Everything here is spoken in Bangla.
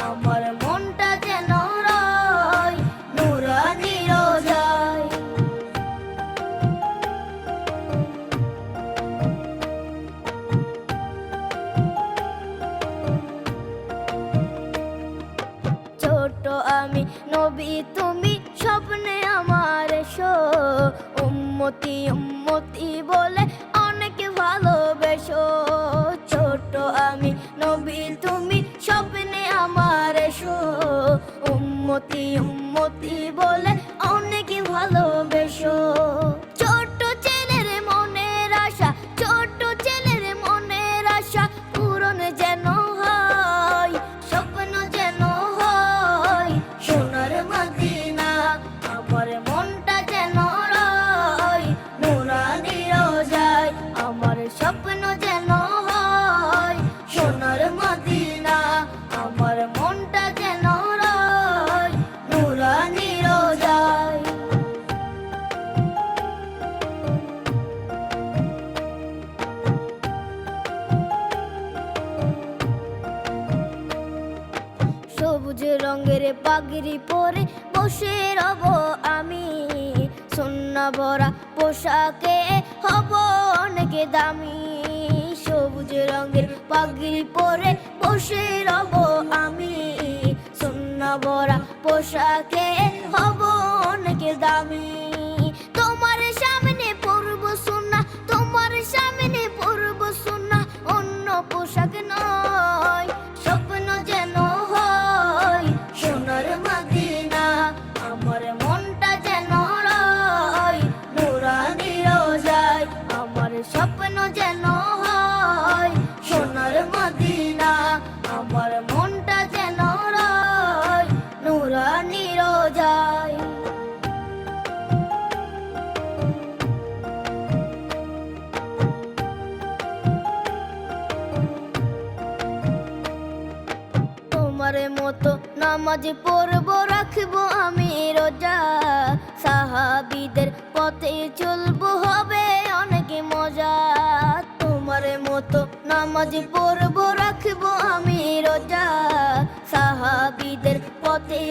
আমার মনটা যেন রয় নুরানি রোজায়। ছোট আমি নবী তুমি স্বপ্নে আমার এসো, উম্মতি উম্মতি বলে অনেক ভালোবেসো। ছোট আমি নবী তুমি স্বপ্নে আমার এসো, উম্মতি উম্মতি বলে অনেক ভালোবেসো। ছোট ছেলের মনের আশা, ছোট ছেলের মনের আশা পূরণ যেন হয়, স্বপ্ন যেন হয় সোনার মদিনা। আমার মনটা যেন রয় নুরানি রোজায়, আমার স্বপ্ন যেন হয় সোনার মদিনা। আমার মনটা যেন রয় নুরানি রোজায়। সবুজ রঙের পাগড়ি পরে বসে রব আমি, সোনা ভরা পোশাকে হব অনেক দামি। সবুজ রঙের পাগড়ি পরে বসে রব আমি, সোনা ভরা পোশাকে হব অনেক দামি। তোমার সামনে পরব সোনা, তোমার সামনে পরব সোনা, অন্য পোশাক নয়, স্বপ্ন যেন হয় সোনার মদিনা। আমার মনটা যেন রয় নুরানি রোজায়, আমার স্বপ্ন যেন হয় সোনার মদিনা। আমার মনটা যেন রয় নুরানি রোজায়। তোমার মতো নামাজ পড়ব রাখবো আমি রোজা, সাহাবীদের পথে চলবো হবে অনেক মজা। তোমার মতো নামাজ পড়ব রাখবো আমি রোজা, সাহাবীদের পথে